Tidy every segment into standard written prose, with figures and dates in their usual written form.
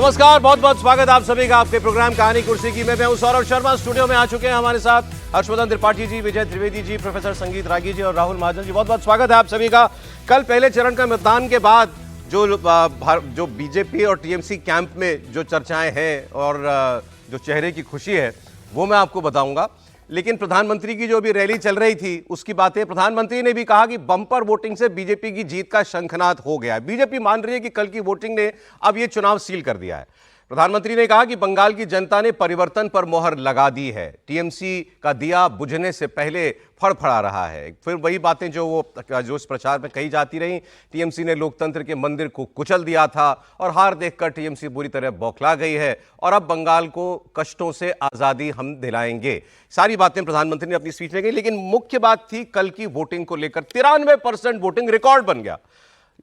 नमस्कार, बहुत बहुत स्वागत आप सभी का आपके प्रोग्राम कहानी कुर्सी की। मैं हूं सौरभ शर्मा। स्टूडियो में आ चुके हैं हमारे साथ हर्षवर्धन त्रिपाठी जी, विजय त्रिवेदी जी, प्रोफेसर संगीत रागी जी और राहुल महाजन जी। बहुत बहुत स्वागत है आप सभी का। कल पहले चरण का मतदान के बाद जो बीजेपी और टीएमसी कैंप में जो चर्चाएं हैं और जो चेहरे की खुशी है वो मैं आपको बताऊंगा। लेकिन प्रधानमंत्री की जो भी रैली चल रही थी उसकी बातें, प्रधानमंत्री ने भी कहा कि बम्पर वोटिंग से बीजेपी की जीत का शंखनाद हो गया है। बीजेपी मान रही है कि कल की वोटिंग ने अब यह चुनाव सील कर दिया है। प्रधानमंत्री ने कहा कि बंगाल की जनता ने परिवर्तन पर मोहर लगा दी है। टीएमसी का दिया बुझने से पहले फड़फड़ा रहा है। फिर वही बातें जो इस प्रचार में कही जाती रही। टीएमसी ने लोकतंत्र के मंदिर को कुचल दिया था और हार देखकर टीएमसी बुरी तरह बौखला गई है और अब बंगाल को कष्टों से आजादी हम दिलाएंगे। सारी बातें प्रधानमंत्री ने अपनी स्पीच में कही। लेकिन मुख्य बात थी कल की वोटिंग को लेकर। 93% वोटिंग रिकॉर्ड बन गया।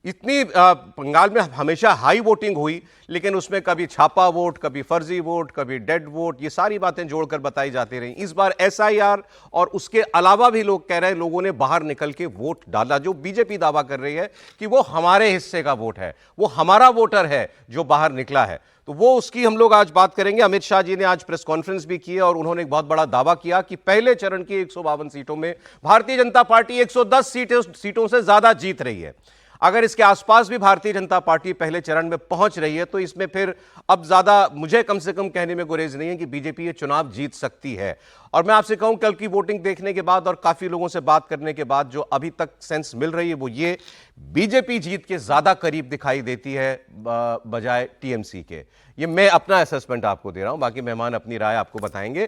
इतनी बंगाल में हमेशा हाई वोटिंग हुई, लेकिन उसमें कभी छापा वोट, कभी फर्जी वोट, कभी डेड वोट, ये सारी बातें जोड़कर बताई जाती रही। इस बार एसआईआर और उसके अलावा भी लोग कह रहे हैं लोगों ने बाहर निकल के वोट डाला। जो बीजेपी दावा कर रही है कि वो हमारे हिस्से का वोट है, वो हमारा वोटर है जो बाहर निकला है, तो वो उसकी हम लोग आज बात करेंगे। अमित शाह जी ने आज प्रेस कॉन्फ्रेंस भी की और उन्होंने एक बहुत बड़ा दावा किया कि पहले चरण की 152 सीटों में भारतीय जनता पार्टी 110 सीटों से ज्यादा जीत रही है। अगर इसके आसपास भी भारतीय जनता पार्टी पहले चरण में पहुंच रही है तो इसमें फिर अब ज्यादा मुझे कम से कम कहने में गुरेज नहीं है कि बीजेपी ये चुनाव जीत सकती है। और मैं आपसे कहूं, कल की वोटिंग देखने के बाद और काफी लोगों से बात करने के बाद जो अभी तक सेंस मिल रही है वो ये, बीजेपी जीत के ज्यादा करीब दिखाई देती है बजाय टीएमसी के। ये मैं अपना असेसमेंट आपको दे रहा हूं, बाकी मेहमान अपनी राय आपको बताएंगे।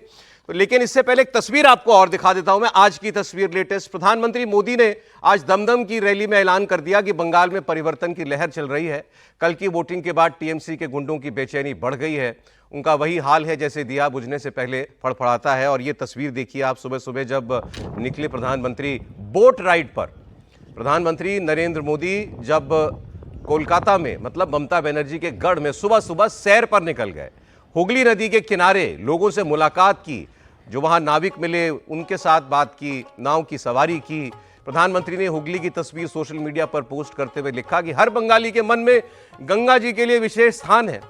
तो लेकिन इससे पहले एक तस्वीर आपको और दिखा देता हूं मैं। आज की तस्वीर लेटेस्ट, प्रधानमंत्री मोदी ने आज दमदम की रैली में ऐलान कर दिया कि बंगाल में परिवर्तन की लहर चल रही है। कल की वोटिंग के बाद टीएमसी के गुंडों की बेचैनी बढ़ गई है। उनका वही हाल है जैसे दिया बुझने से पहले फड़फड़ाता है। और ये तस्वीर देखिए आप, सुबह सुबह जब निकले प्रधानमंत्री बोट राइड पर। प्रधानमंत्री नरेंद्र मोदी जब कोलकाता में, मतलब ममता बनर्जी के गढ़ में सुबह सुबह सैर पर निकल गए, हुगली नदी के किनारे लोगों से मुलाकात की, जो वहां नाविक मिले उनके साथ बात की, नाव की सवारी की। प्रधानमंत्री ने हुगली की तस्वीर सोशल मीडिया पर पोस्ट करते हुए लिखा कि हर बंगाली के मन में गंगा जी के लिए विशेष स्थान है।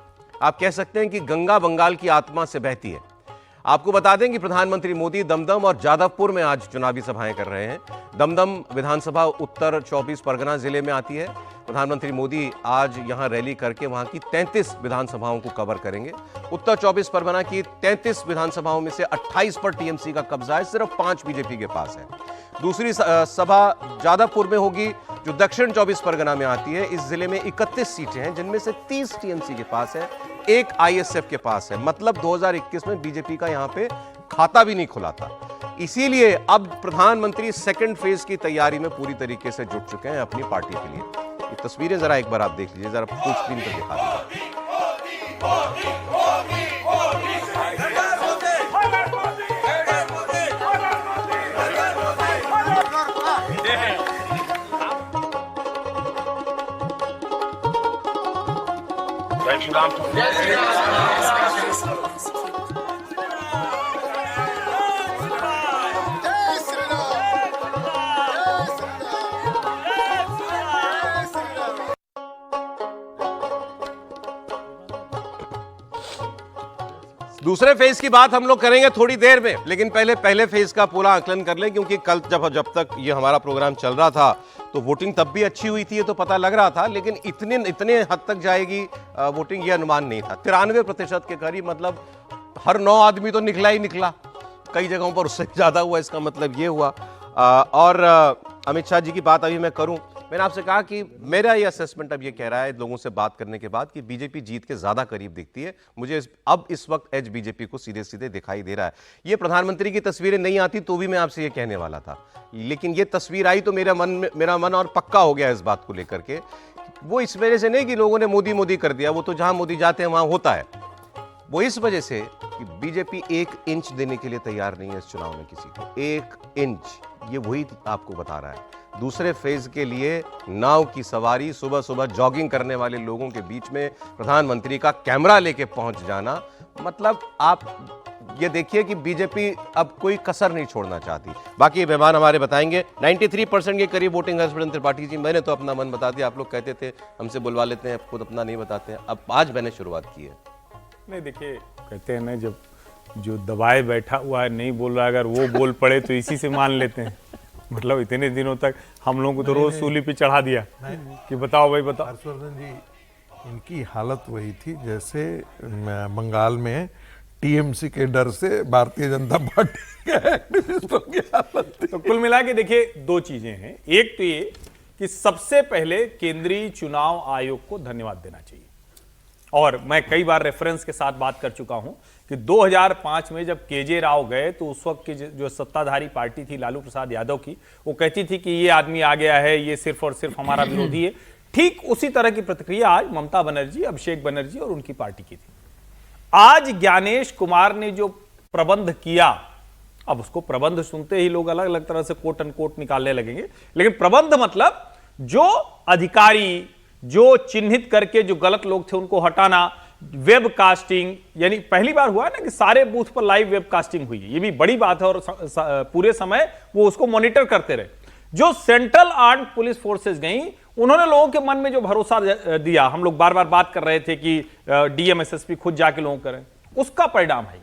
आप कह सकते हैं कि गंगा बंगाल की आत्मा से बहती है। आपको बता दें कि प्रधानमंत्री मोदी दमदम और जादवपुर में आज चुनावी सभाएं कर रहे हैं। दमदम विधानसभा उत्तर 24 परगना जिले में आती है। प्रधानमंत्री मोदी आज यहां रैली करके वहां की 33 विधानसभाओं को कवर करेंगे। उत्तर 24 परगना की 33 विधानसभाओं में से 28 पर टीएमसी का कब्जा है, सिर्फ 5 बीजेपी के पास है। दूसरी सभा जादवपुर में होगी जो दक्षिण 24 परगना में आती है। इस जिले में 31 सीटें हैं, जिनमें से 30 टीएमसी के पास है, 1 आईएसएफ के पास है। मतलब 2021 में बीजेपी का यहां पे खाता भी नहीं खुला था। इसीलिए अब प्रधानमंत्री सेकंड फेज की तैयारी में पूरी तरीके से जुट चुके हैं अपनी पार्टी के लिए। ये तस्वीरें जरा एक बार आप देख लीजिए, जरा फुल स्क्रीन पर दिखा दीजिए। दूसरे फेज की बात हम लोग करेंगे थोड़ी देर में, लेकिन पहले फेज का पूरा आकलन कर लें, क्योंकि कल जब तक ये हमारा प्रोग्राम चल रहा था तो वोटिंग तब भी अच्छी हुई थी, ये तो पता लग रहा था, लेकिन इतने हद तक जाएगी वोटिंग ये अनुमान नहीं था। 93% के करीब, मतलब हर 9 आदमी तो निकला ही निकला। कई जगहों पर उससे ज्यादा हुआ, इसका मतलब ये हुआ। और अमित शाह जी की बात अभी मैं करूं, मैंने आपसे कहा कि मेरा ये असेसमेंट अब ये कह रहा है लोगों से बात करने के बाद कि बीजेपी जीत के ज्यादा करीब दिखती है। मुझे अब इस वक्त एज बीजेपी को सीधे सीधे दिखाई दे रहा है। ये प्रधानमंत्री की तस्वीरें नहीं आती तो भी मैं आपसे ये कहने वाला था, लेकिन ये तस्वीर आई तो मेरा मन और पक्का हो गया इस बात को लेकर के। वो इस वजह से नहीं कि लोगों ने मोदी मोदी कर दिया, वो तो जहां मोदी जाते हैं वहां होता है। वो इस वजह से कि बीजेपी 1 इंच देने के लिए तैयार नहीं है इस चुनाव में किसी को। 1 इंच, ये वही आपको बता रहा है। दूसरे फेज के लिए नाव की सवारी, सुबह सुबह जॉगिंग करने वाले लोगों के बीच में प्रधानमंत्री का कैमरा लेके पहुंच जाना, मतलब आप ये देखिए कि बीजेपी अब कोई कसर नहीं छोड़ना चाहती। बाकी मेहमान हमारे बताएंगे। 93% के करीब वोटिंग है हर्षवर्धन त्रिपाठी जी। मैंने तो अपना मन बता दिया, आप लोग कहते थे हमसे बुलवा लेते हैं, खुद अपना नहीं बताते हैं। अब आज मैंने शुरुआत की है। नहीं देखिए, कहते हैं ना, जब जो दबाए बैठा हुआ है नहीं बोल रहा, अगर वो बोल पड़े तो इसी से मान लेते हैं। मतलब इतने दिनों तक हम लोगों को तो रोज सूली पे चढ़ा दिया कि बताओ भाई बताओ। हर्षवर्धन जी, इनकी हालत वही थी जैसे बंगाल में टीएमसी के डर से भारतीय जनता पार्टी के एक्टिविस्टों की हालत थी। तो कुल मिला के देखिए, दो चीजें हैं। एक तो ये कि सबसे पहले केंद्रीय चुनाव आयोग को धन्यवाद देना चाहिए, और मैं कई बार रेफरेंस के साथ बात कर चुका हूं कि 2005 में जब केजे राव गए तो उस वक्त की जो सत्ताधारी पार्टी थी लालू प्रसाद यादव की, वो कहती थी कि ये आदमी आ गया है, ये सिर्फ और सिर्फ हमारा विरोधी है। ठीक उसी तरह की प्रतिक्रिया आज ममता बनर्जी, अभिषेक बनर्जी और उनकी पार्टी की थी। आज ज्ञानेश कुमार ने जो प्रबंध किया, अब उसको प्रबंध सुनते ही लोग अलग अलग तरह से कोट अनकोट निकालने लगेंगे, लेकिन प्रबंध मतलब जो अधिकारी, जो चिन्हित करके जो गलत लोग थे उनको हटाना, वेबकास्टिंग, यानी पहली बार हुआ है ना कि सारे बूथ पर लाइव वेबकास्टिंग हुई है, ये भी बड़ी बात है, और पूरे समय वो उसको मॉनिटर करते रहे। जो सेंट्रल आर्म्ड पुलिस फोर्सेस गई, उन्होंने लोगों के मन में जो भरोसा दिया, हम लोग बार बार बात कर रहे थे कि डीएम एसएसपी खुद जाके लोगों करें, उसका परिणाम है।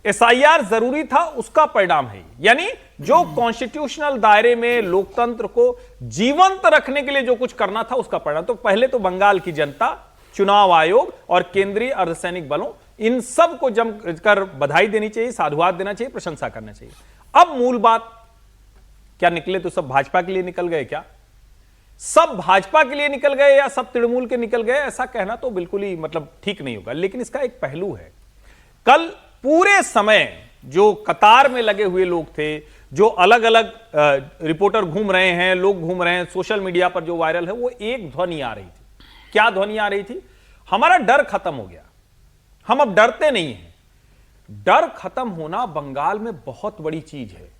एसआईआर जरूरी था, उसका परिणाम है। यानी जो कॉन्स्टिट्यूशनल दायरे में लोकतंत्र को जीवंत रखने के लिए जो कुछ करना था, उसका परिणाम। तो पहले तो बंगाल की जनता, चुनाव आयोग और केंद्रीय अर्धसैनिक बलों, इन सब को जमकर बधाई देनी चाहिए, साधुवाद देना चाहिए, प्रशंसा करना चाहिए। अब मूल बात, क्या निकले तो सब भाजपा के लिए निकल गए क्या? सब भाजपा के लिए निकल गए या सब तृणमूल के निकल गए, ऐसा कहना तो बिल्कुल ही मतलब ठीक नहीं होगा। लेकिन इसका एक पहलू है, कल पूरे समय जो कतार में लगे हुए लोग थे, जो अलग अलग रिपोर्टर घूम रहे हैं, लोग घूम रहे हैं, सोशल मीडिया पर जो वायरल है, वो एक ध्वनि आ रही थी। क्या ध्वनि आ रही थी? हमारा डर खत्म हो गया, हम अब डरते नहीं हैं। डर खत्म होना बंगाल में बहुत बड़ी चीज है।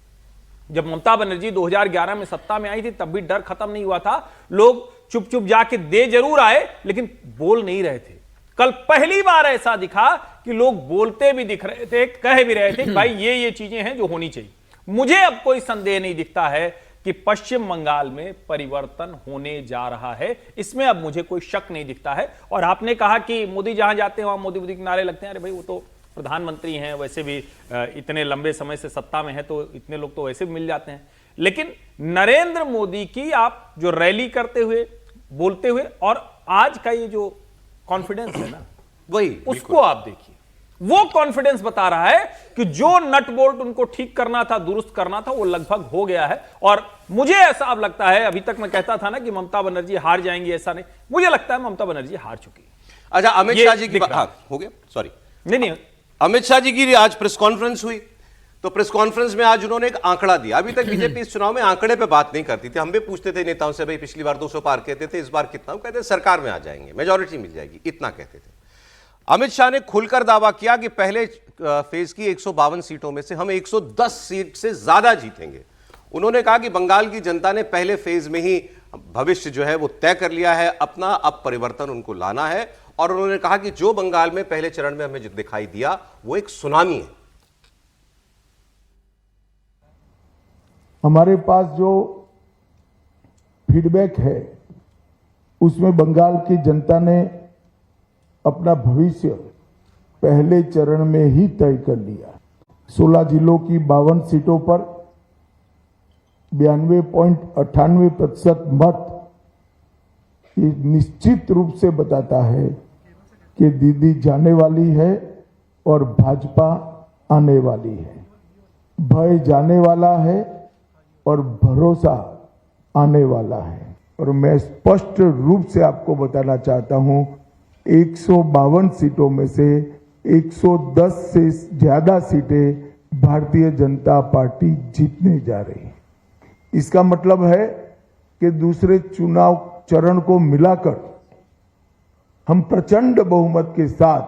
जब ममता बनर्जी 2011 में सत्ता में आई थी, तब भी डर खत्म नहीं हुआ था। लोग चुप चुप जाके दे जरूर आए, लेकिन बोल नहीं रहे थे। कल पहली बार ऐसा दिखा कि लोग बोलते भी दिख रहे थे, कह भी रहे थे कि भाई ये चीजें हैं जो होनी चाहिए। मुझे अब कोई संदेह नहीं दिखता है कि पश्चिम बंगाल में परिवर्तन होने जा रहा है, इसमें अब मुझे कोई शक नहीं दिखता है। और आपने कहा कि मोदी जहां जाते हैं वहां मोदी मोदी के नारे लगते हैं। अरे भाई, वो तो प्रधानमंत्री हैं, वैसे भी इतने लंबे समय से सत्ता में है, तो इतने लोग तो वैसे भी मिल जाते हैं। लेकिन नरेंद्र मोदी की आप जो रैली करते हुए, बोलते हुए, और आज का ये जो कॉन्फिडेंस है ना, वही उसको आप देखिए। वो कॉन्फिडेंस बता रहा है कि जो नट बोल्ट उनको ठीक करना था, दुरुस्त करना था, वो लगभग हो गया है। और मुझे ऐसा अब लगता है, अभी तक मैं कहता था ना कि ममता बनर्जी हार जाएंगी, ऐसा नहीं, मुझे लगता है ममता बनर्जी हार चुकी है। अच्छा, अमित शाह जी की हो गया, सॉरी, नहीं, अमित शाह जी की आज प्रेस कॉन्फ्रेंस हुई, तो प्रेस कॉन्फ्रेंस में आज उन्होंने एक आंकड़ा दिया। अभी तक बीजेपी इस चुनाव में आंकड़े पे बात नहीं करती थी। हम भी पूछते थे नेताओं से, भाई पिछली बार 200 पार कहते थे, इस बार कितना? वो कहते सरकार में आ जाएंगे, मेजॉरिटी मिल जाएगी, इतना कहते थे। अमित शाह ने खुलकर दावा किया कि पहले फेज की 152 सीटों में से हम 110 सीट से ज्यादा जीतेंगे। उन्होंने कहा कि बंगाल की जनता ने पहले फेज में ही भविष्य जो है वो तय कर लिया है अपना, अब परिवर्तन उनको लाना है। और उन्होंने कहा कि जो बंगाल में पहले चरण में हमें दिखाई दिया वो एक सुनामी है। हमारे पास जो फीडबैक है, उसमें बंगाल की जनता ने अपना भविष्य पहले चरण में ही तय कर लिया। 16 जिलों की 52 सीटों पर 92.98% मत ये निश्चित रूप से बताता है कि दीदी जाने वाली है और भाजपा आने वाली है। भय जाने वाला है और भरोसा आने वाला है। और मैं स्पष्ट रूप से आपको बताना चाहता हूं, 152 सीटों में से 110 से ज्यादा सीटें भारतीय जनता पार्टी जीतने जा रही है। इसका मतलब है कि दूसरे चुनाव चरण को मिलाकर हम प्रचंड बहुमत के साथ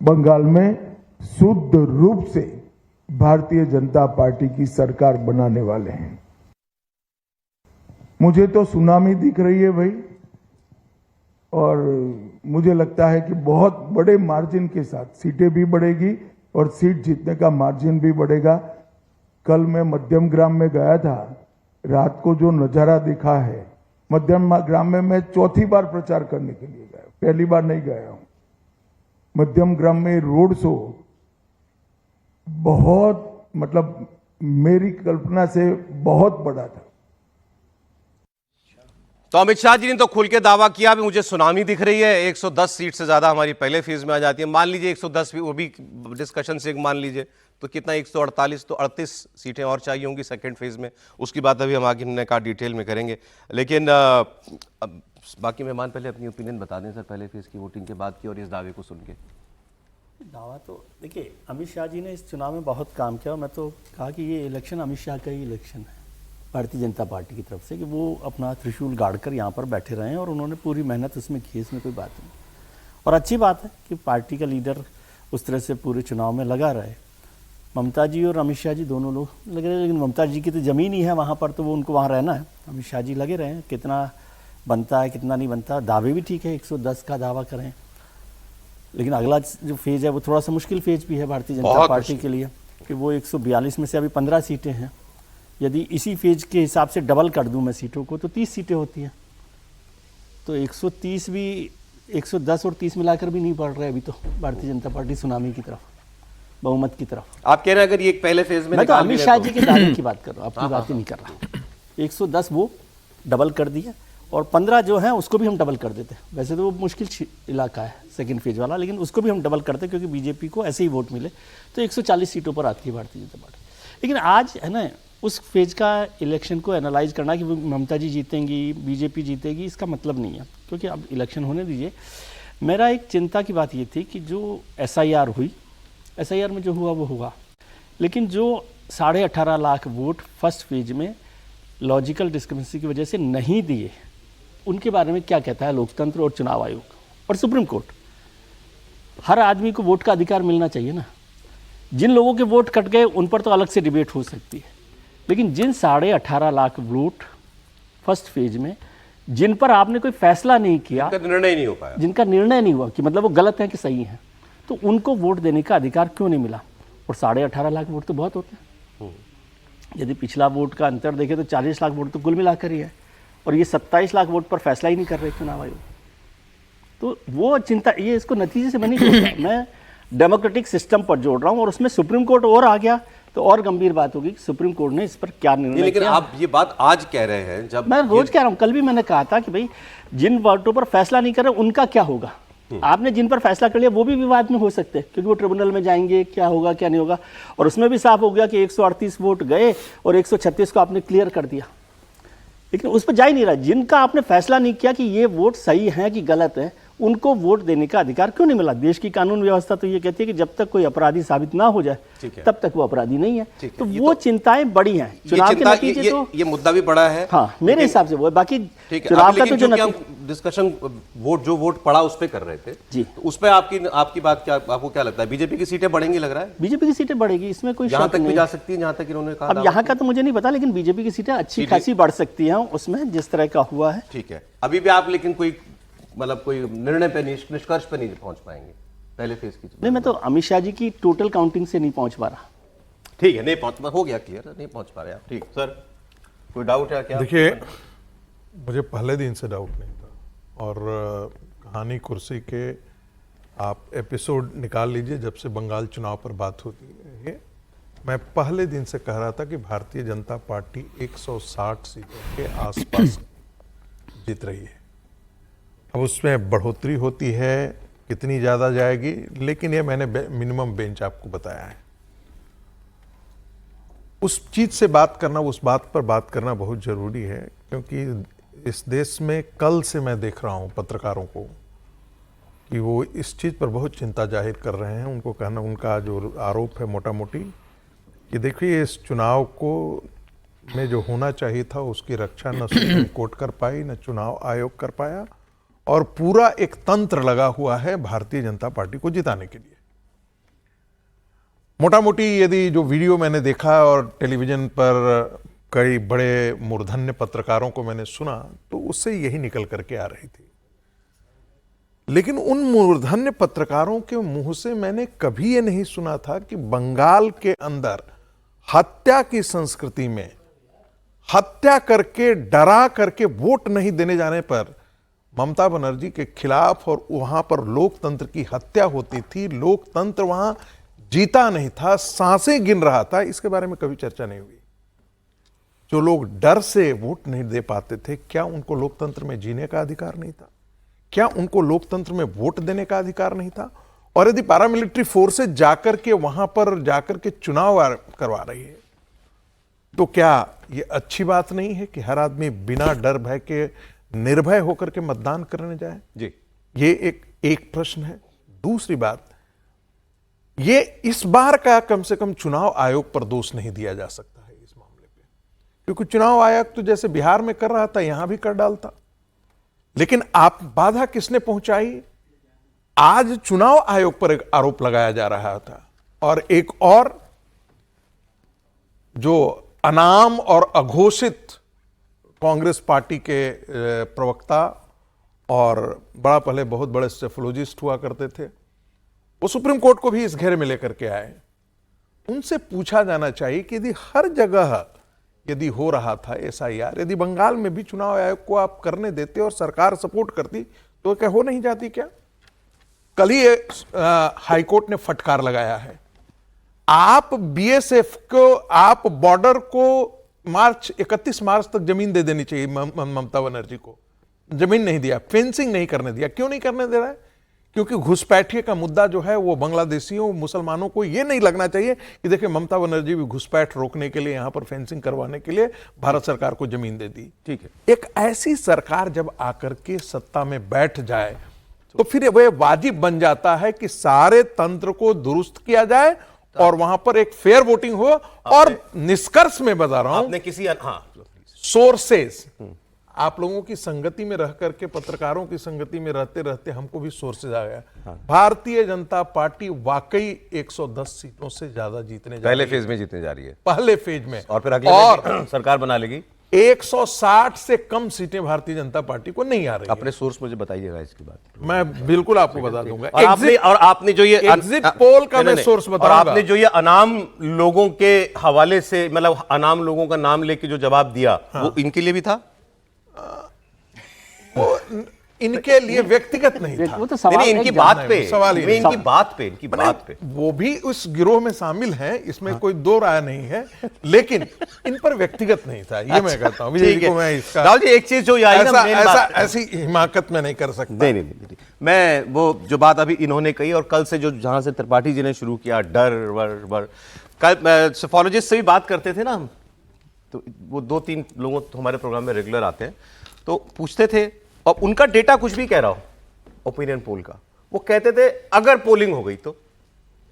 बंगाल में शुद्ध रूप से भारतीय जनता पार्टी की सरकार बनाने वाले हैं। मुझे तो सुनामी दिख रही है भाई, और मुझे लगता है कि बहुत बड़े मार्जिन के साथ सीटें भी बढ़ेगी, और सीट जीतने का मार्जिन भी बढ़ेगा। कल मैं मध्यम ग्राम में गया था, रात को जो नजारा दिखा है, मध्यम ग्राम में मैं चौथी बार प्रचार करने के लिए गया, पहली बार नहीं गया हूं। मध्यम ग्राम में रोड शो बहुत, मतलब मेरी कल्पना से बहुत बड़ा था। तो अमित शाह जी ने तो खुल के दावा किया, अभी मुझे सुनामी दिख रही है, 110 सीट से ज्यादा हमारी पहले फेज में आ जाती है। मान लीजिए 110 भी, वो भी डिस्कशन से मान लीजिए, तो कितना 148, तो 38 सीटें और चाहिए होंगी सेकंड फेज में। उसकी बात अभी हम आगे ने कहा डिटेल में करेंगे। लेकिन बाकी मेहमान पहले अपनी ओपिनियन बता दें सर, पहले फेज की वोटिंग के बाद की और इस दावे को सुन के। दावा तो देखिए, अमित शाह जी ने इस चुनाव में बहुत काम किया और मैं तो कहा कि ये इलेक्शन अमित शाह का ही इलेक्शन है भारतीय जनता पार्टी की तरफ से, कि वो अपना त्रिशूल गाड़ कर यहाँ पर बैठे रहे हैं और उन्होंने पूरी मेहनत उसमें की, इसमें कोई बात नहीं। और अच्छी बात है कि पार्टी का लीडर उस तरह से पूरे चुनाव में लगा रहे। ममता जी और अमित शाह जी दोनों लोग लगे रहे, लेकिन ममता जी की तो ज़मीन ही है वहाँ पर, तो वो उनको वहाँ रहना है। अमित शाह जी लगे रहे हैं, कितना बनता है कितना नहीं बनता, दावे भी ठीक है, 110 का दावा करें, लेकिन अगला जो फेज है वो थोड़ा सा मुश्किल फेज भी है भारतीय जनता पार्टी के लिए, कि वो 142 में से अभी 15 सीटें हैं। यदि इसी फेज के हिसाब से डबल कर दूं मैं सीटों को, तो 30 सीटें होती हैं। तो 130 भी 110 और 30 मिलाकर भी नहीं बढ़ रहे अभी तो भारतीय जनता पार्टी सुनामी की तरफ, बहुमत की तरफ। आप कह रहे हैं अगर ये पहले फेज में मैं तो अमित शाह जी के दावे की बात कर रहा हूँ, अपनी बात ही नहीं कर रहा। 110 वो डबल कर दिया और 15 जो है उसको भी हम डबल कर देते। वैसे तो वो मुश्किल इलाका है सेकंड फेज वाला, लेकिन उसको भी हम डबल करते क्योंकि बीजेपी को ऐसे ही वोट मिले, तो 140 सीटों पर आती है भारतीय जनता पार्टी। लेकिन आज है ना, उस फेज का इलेक्शन को एनालाइज करना कि ममता जी जीतेंगी बीजेपी जीतेगी, इसका मतलब नहीं है, क्योंकि अब इलेक्शन होने दीजिए। मेरा एक चिंता की बात ये थी कि जो SIR हुई, SIR में जो हुआ वो हुआ, लेकिन जो 18.5 लाख वोट फर्स्ट फेज में लॉजिकल डिस्क्रिपेंसी की वजह से नहीं दिए, उनके बारे में क्या कहता है लोकतंत्र और चुनाव आयोग और सुप्रीम कोर्ट। हर आदमी को वोट का अधिकार मिलना चाहिए ना। जिन लोगों के वोट कट गए उन पर तो अलग से डिबेट हो सकती है, लेकिन जिन 18.5 लाख वोट फर्स्ट फेज में, जिन पर आपने कोई फैसला नहीं किया, जिनका निर्णय नहीं हो पाया, जिनका निर्णय नहीं हुआ कि मतलब वो गलत है कि सही है, तो उनको वोट देने का अधिकार क्यों नहीं मिला। और 18.5 लाख वोट तो बहुत होते हैं। यदि पिछला वोट का अंतर देखें तो 40 लाख वोट तो कुल मिलाकर ही है, और ये 27 लाख वोट पर फैसला ही नहीं कर रहे चुनाव आयोग। तो वो चिंता, ये इसको नतीजे से मैं नहीं जोड़ता, मैं डेमोक्रेटिक सिस्टम पर जोड़ रहा हूँ। और उसमें सुप्रीम कोर्ट और आ गया तो और गंभीर बात होगी कि सुप्रीम कोर्ट ने इस पर क्या निर्णय किया। लेकिन आप ये बात आज कह रहे हैं, जब मैं रोज कह रहा हूँ, कल भी मैंने कहा था कि भाई जिन वोटों पर फैसला नहीं कर रहे उनका क्या होगा। आपने जिन पर फैसला कर लिया वो भी विवाद में हो सकते हैं, क्योंकि वो ट्रिब्यूनल में जाएंगे, क्या होगा क्या नहीं होगा। और उसमें भी साफ हो गया कि 138 वोट गए और 136 को आपने क्लियर कर दिया, लेकिन उस पर जा ही नहीं रहा। जिनका आपने फैसला नहीं किया कि ये वोट सही है कि गलत है, उनको वोट देने का अधिकार क्यों नहीं मिला। देश की कानून व्यवस्था तो ये कहती है कि जब तक कोई अपराधी साबित ना हो जाए तब तक वो अपराधी नहीं है। तो वो चिंताएं बड़ी हैं। चुनाव के नतीजे तो ये मुद्दा भी बड़ा है। हाँ, मेरे हिसाब से वो है। बाकी चुनाव का तो जो डिस्कशन वोट पड़ा उस पर कर रहे थे जी, तो उस पर आपकी बात क्या, आपको क्या लगता है बीजेपी की सीटें बढ़ेंगी? लग रहा है बीजेपी की सीटें बढ़ेगी, इसमें कोई यहाँ तक भी जा सकती है जहां तक इन्होंने कहा। अब यहाँ का तो मुझे नहीं पता, लेकिन बीजेपी की सीटें अच्छी खासी बढ़ सकती हैं उसमें जिस तरह का हुआ है। ठीक है, अभी भी आप लेकिन कोई मतलब कोई निर्णय पे, निष्कर्ष पे नहीं पहुंच पाएंगे पहले फेज की। नहीं, मैं तो अमित शाह जी की टोटल काउंटिंग से नहीं पहुंच पा रहा। ठीक है, नहीं पहुंच, हो गया क्लियर, नहीं पहुंच पा रहे आप। ठीक सर, कोई डाउट है क्या? देखिए, मुझे पहले दिन से डाउट नहीं था, और कहानी कुर्सी के आप एपिसोड निकाल लीजिए जब से बंगाल चुनाव पर बात होती है। मैं पहले दिन से कह रहा था कि भारतीय जनता पार्टी 160 सीटों के आसपास जीत रही है। अब उसमें बढ़ोतरी होती है, कितनी ज़्यादा जाएगी, लेकिन ये मैंने मिनिमम बेंच आपको बताया है। उस चीज़ से बात करना, उस बात पर बात करना बहुत ज़रूरी है, क्योंकि इस देश में कल से मैं देख रहा हूँ पत्रकारों को कि वो इस चीज़ पर बहुत चिंता जाहिर कर रहे हैं। उनको कहना, उनका जो आरोप है मोटा मोटी कि देखिए इस चुनाव को में जो होना चाहिए था उसकी रक्षा न सुप्रीम कोर्ट कर पाई, न चुनाव आयोग कर पाया, और पूरा एक तंत्र लगा हुआ है भारतीय जनता पार्टी को जिताने के लिए। मोटा मोटी यदि जो वीडियो मैंने देखा और टेलीविजन पर कई बड़े मूर्धन्य पत्रकारों को मैंने सुना, तो उससे यही निकल करके आ रही थी। लेकिन उन मूर्धन्य पत्रकारों के मुंह से मैंने कभी ये नहीं सुना था कि बंगाल के अंदर हत्या की संस्कृति में हत्या करके डरा करके वोट नहीं देने जाने पर ममता बनर्जी के खिलाफ और वहां पर लोकतंत्र की हत्या होती थी, लोकतंत्र वहां जीता नहीं था, सांसें गिन रहा था, इसके बारे में कभी चर्चा नहीं हुई। जो लोग डर से वोट नहीं दे पाते थे, क्या उनको लोकतंत्र में जीने का अधिकार नहीं था? क्या उनको लोकतंत्र में वोट देने का अधिकार नहीं था? और यदि पैरामिलिट्री फोर्सेज जाकर के वहां पर जाकर के चुनाव करवा रही है, तो क्या यह अच्छी बात नहीं है कि हर आदमी बिना डर भय के निर्भय होकर के मतदान करने जाए? जी, ये एक प्रश्न है। दूसरी बात, ये इस बार का कम से कम चुनाव आयोग पर दोष नहीं दिया जा सकता है इस मामले पे, क्योंकि चुनाव आयोग तो जैसे बिहार में कर रहा था यहां भी कर डालता। लेकिन आप बाधा किसने पहुंचाई? आज चुनाव आयोग पर एक आरोप लगाया जा रहा था, और एक और जो अनाम और अघोषित कांग्रेस पार्टी के प्रवक्ता और बड़ा पहले बहुत बड़े सेफोलॉजिस्ट हुआ करते थे, वो सुप्रीम कोर्ट को भी इस घेरे में लेकर के आए। उनसे पूछा जाना चाहिए कि यदि हर जगह यदि हो रहा था एसआईआर, यदि बंगाल में भी चुनाव आयोग को आप करने देते और सरकार सपोर्ट करती तो क्या हो नहीं जाती? क्या कल ही हाईकोर्ट ने फटकार लगाया है, आप बीएसएफ को, आप बॉर्डर को 31 मार्च तक जमीन दे देनी चाहिए। ममता बनर्जी को जमीन नहीं दिया, फेंसिंग नहीं करने दिया। क्यों नहीं करने दे रहा है? क्योंकि घुसपैठिए का मुद्दा जो है वो बांग्लादेशियों, मुसलमानों को ये नहीं लगना चाहिए कि देखिए ममता बनर्जी भी घुसपैठ रोकने के लिए, यहां पर फेंसिंग करवाने के लिए भारत सरकार को जमीन दे दी। ठीक है, एक ऐसी सरकार जब आकर के सत्ता में बैठ जाए तो फिर वह वाजिब बन जाता है कि सारे तंत्र को दुरुस्त किया जाए और वहां पर एक फेयर वोटिंग हो। और निष्कर्ष में बता रहा हूं, आपने किसी सोर्सेस, आप लोगों की संगति में रह करके, पत्रकारों की संगति में रहते रहते हमको भी सोर्सेज आ गया। भारतीय जनता पार्टी वाकई 110 सीटों से ज्यादा जीतने जा रही है। पहले फेज में जीतने जा रही है, पहले फेज में, और फिर अगले में सरकार बना लेगी। 160 से कम सीटें भारतीय जनता पार्टी को नहीं आ रही। अपने सोर्स मुझे बताइएगा इसकी बात। मैं बिल्कुल आपको बता दूंगा। और आपने जो ये एग्जिट पोल का मैं सोर्स बताऊंगा। और आपने जो ये अनाम लोगों के हवाले से, मतलब अनाम लोगों का नाम लेके जो जवाब दिया, वो इनके लिए भी था? वो इनके लिए व्यक्तिगत नहीं था। वो तो सवाल नहीं, इनकी बात पे, सवाल ही इनकी बात पे वो भी उस गिरोह में शामिल हैं, इसमें कोई दो राय नहीं है, लेकिन इन पर व्यक्तिगत नहीं था, ये मैं कहता हूं। विजय जी को मैं इसका, राहुल जी, एक चीज जो ऐसी हिमाकत में नहीं कर सकता। नहीं, मैं वो जो बात अभी इन्होंने कही, और कल से जो जहां से त्रिपाठी जी ने शुरू किया, डर वर, कल सेफोलॉजिस्ट से भी बात करते थे ना हम, तो वो 2-3 लोगों हमारे प्रोग्राम में रेगुलर आते हैं, तो पूछते थे, और उनका डेटा कुछ भी कह रहा हो ओपिनियन पोल का, वो कहते थे अगर पोलिंग हो गई तो,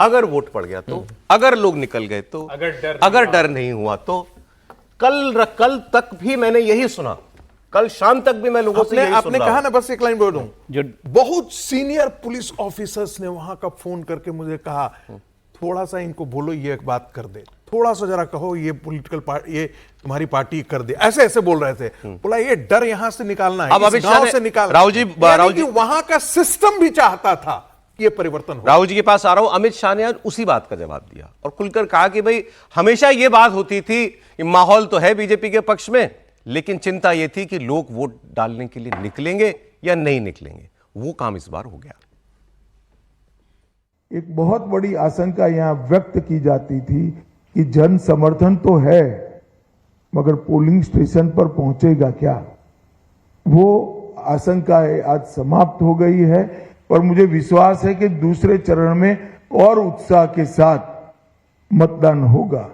अगर वोट पड़ गया तो, अगर लोग निकल गए तो, अगर डर नहीं हुआ तो। कल तक भी मैंने यही सुना, कल शाम तक भी मैं लोगों से यही सुन आपने रहा कहा हूं। ना, बस एक लाइन बोल दूं, जो बहुत सीनियर पुलिस ऑफिसर्स ने वहां का फोन करके मुझे कहा, थोड़ा सा इनको बोलो ये एक बात कर दे, थोड़ा सा जरा कहो ये पॉलिटिकल पार्टी, ये तुम्हारी पार्टी कर दे, ऐसे ऐसे बोल रहे थे। बोला ये डर यहां से निकालना है, अब अमित शाह गांव से निकालना। राहुल जी वहां का सिस्टम भी चाहता था कि ये परिवर्तन हो। राहुल जी के पास आ रहा हूं। अमित शाह ने आज उसी बात का जवाब दिया और खुलकर कहा कि भाई हमेशा ये बात होती थी, माहौल तो है बीजेपी के पक्ष में, लेकिन चिंता यह थी कि लोग वोट डालने के लिए निकलेंगे या नहीं निकलेंगे। वो काम इस बार हो गया। एक बहुत बड़ी आशंका यहां व्यक्त की जाती थी कि जन समर्थन तो है, मगर पोलिंग स्टेशन पर पहुंचेगा क्या? वो आशंका आज समाप्त हो गई है, और मुझे विश्वास है कि दूसरे चरण में और उत्साह के साथ मतदान होगा।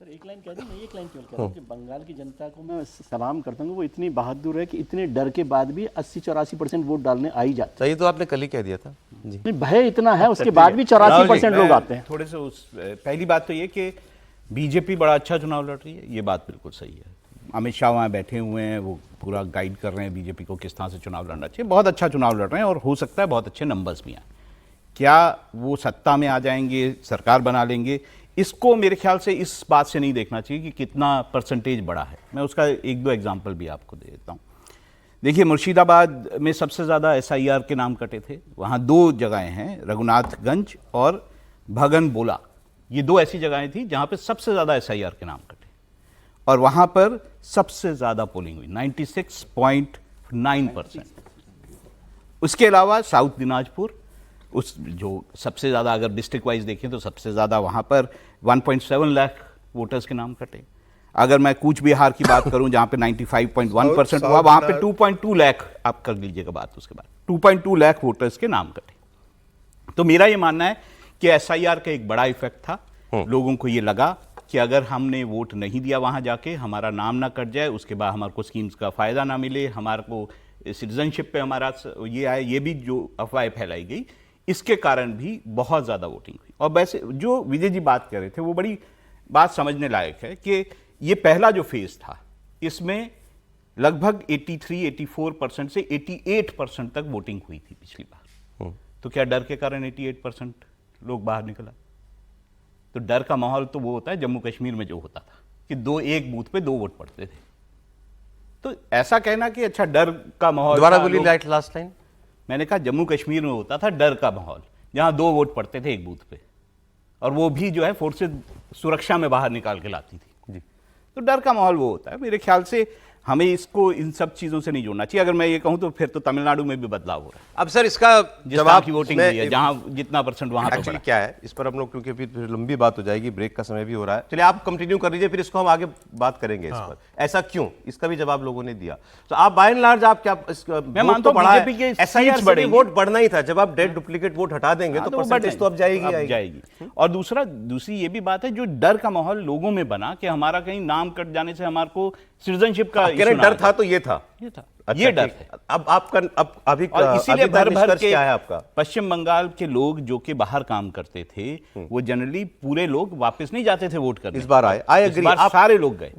एक लाइन कह दी, मैं एक लाइन केवल कह रहा हूं कि बंगाल की जनता को मैं सलाम करता हूं, वो इतनी बहादुर है कि इतने डर के बाद भी 80-84% वोट डालने आ ही जाते हैं। सही, तो आपने कल ही कह दिया था जी। नहीं, भय इतना है, उसके बाद भी 84% लोग आते हैं। थोड़े से पहली बात तो ये कि बीजेपी बड़ा अच्छा चुनाव लड़ रही है, ये बात बिल्कुल सही है। अमित शाह वहाँ बैठे हुए हैं, वो पूरा गाइड कर रहे हैं बीजेपी को किस तरह से चुनाव लड़ना चाहिए। बहुत अच्छा चुनाव लड़ रहे हैं और हो सकता है बहुत अच्छे नंबर्स भी आए। क्या वो सत्ता में आ जाएंगे, सरकार बना लेंगे, इसको मेरे ख्याल से इस बात से नहीं देखना चाहिए कि कितना परसेंटेज बड़ा है। मैं उसका 1-2 एग्जाम्पल भी आपको दे देता हूँ। देखिए, मुर्शिदाबाद में सबसे ज़्यादा SIR के नाम कटे थे। वहाँ 2 जगहें हैं, रघुनाथगंज और भगन बोला। ये 2 ऐसी जगहें थी जहाँ पे सबसे ज़्यादा SIR के नाम कटे और वहाँ पर सबसे ज़्यादा पोलिंग हुई, 96.9%। उसके अलावा साउथ दिनाजपुर, उस जो सबसे ज़्यादा, अगर डिस्ट्रिक्ट वाइज देखें तो सबसे ज़्यादा वहाँ पर 1.7 लाख वोटर्स के नाम कटे। अगर मैं कूच बिहार की बात करूं जहां पे 95.1% हुआ, वहां पे 2.2 लाख, आप कर लीजिएगा बात, उसके बाद 2.2 लाख वोटर्स के नाम कटे। तो मेरा ये मानना है कि SIR का एक बड़ा इफेक्ट था। लोगों को ये लगा कि अगर हमने वोट नहीं दिया वहां जाके, हमारा नाम ना कट जाए, उसके बाद हमारे को स्कीम्स का फायदा ना मिले, हमारे को सिटीजनशिप पे हमारा ये आए, ये भी जो अफवाह फैलाई गई, इसके कारण भी बहुत ज्यादा वोटिंग हुई। और वैसे जो विजय जी बात कर रहे थे वो बड़ी बात समझने लायक है कि ये पहला जो फेज था, इसमें लगभग 83-84% से 88% तक वोटिंग हुई थी पिछली बार। तो क्या डर के कारण 88% लोग बाहर निकला? तो डर का माहौल तो वो होता है जम्मू कश्मीर में जो होता था कि एक बूथ पे 2 वोट पड़ते थे। तो ऐसा कहना कि अच्छा डर का माहौल, दोबारा बोलिए लास्ट लाइन। मैंने कहा जम्मू कश्मीर में होता था डर का माहौल, जहां 2 वोट पड़ते थे एक बूथ पे, और वो भी जो है फोर्सेज सुरक्षा में बाहर निकाल के लाती थी जी। तो डर का माहौल वो होता है। मेरे ख्याल से हमें इसको इन सब चीजों से नहीं जोड़ना चाहिए। अगर मैं ये कहूं तो फिर तो तमिलनाडु में भी बदलाव हो रहा है। अब सर इसका जवाब की वोटिंग हुई है, जहां जितना परसेंट वहां पे एक्चुअली क्या है, इस पर हम लोग, क्योंकि फिर लंबी बात हो जाएगी, ब्रेक का समय भी हो रहा है। चलिए आप कंटिन्यू कर लीजिए, फिर इसको हम आगे बात करेंगे इस पर। ऐसा क्यों, इसका भी जवाब लोगों ने दिया। तो आप बाय एंड लार्ज आप क्या, मैं मानता हूं बीजेपी के SIR से वोट बढ़ना ही था। जब आप डेड डुप्लीकेट वोट हटा देंगे तो परसेंटेज तो अब जाएगी। और दूसरी ये भी बात है, जो डर का माहौल लोगों में बना कि हमारा कहीं नाम कट जाने से हमारे को सिटीजनशिप का डर था, तो ये था। अच्छा, ये डर है। अब आपका अभी और इसीलिए भर भर के क्या है आपका? पश्चिम बंगाल के लोग जो कि बाहर काम करते थे, वो जनरली पूरे लोग वापस नहीं जाते थे वोट करने। इस बार आए, आई एग्री, आप सारे लोग गए।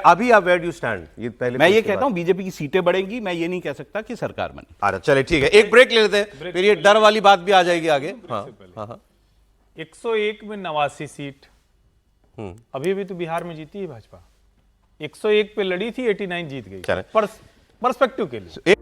अभी आप वेयर डू स्टैंड? ये पहले मैं ये कहता हूं बीजेपी की सीटें बढ़ेंगी, मैं ये नहीं कह सकता कि सरकार बने। अरे चले ठीक है, एक ब्रेक ले लेते हैं, फिर ये डर वाली बात भी आ जाएगी आगे। हाँ, 101 में 89 सीट अभी भी तो बिहार में जीती है भाजपा। 101 पे लड़ी थी, 89 जीत गई। पर्सपेक्टिव के लिए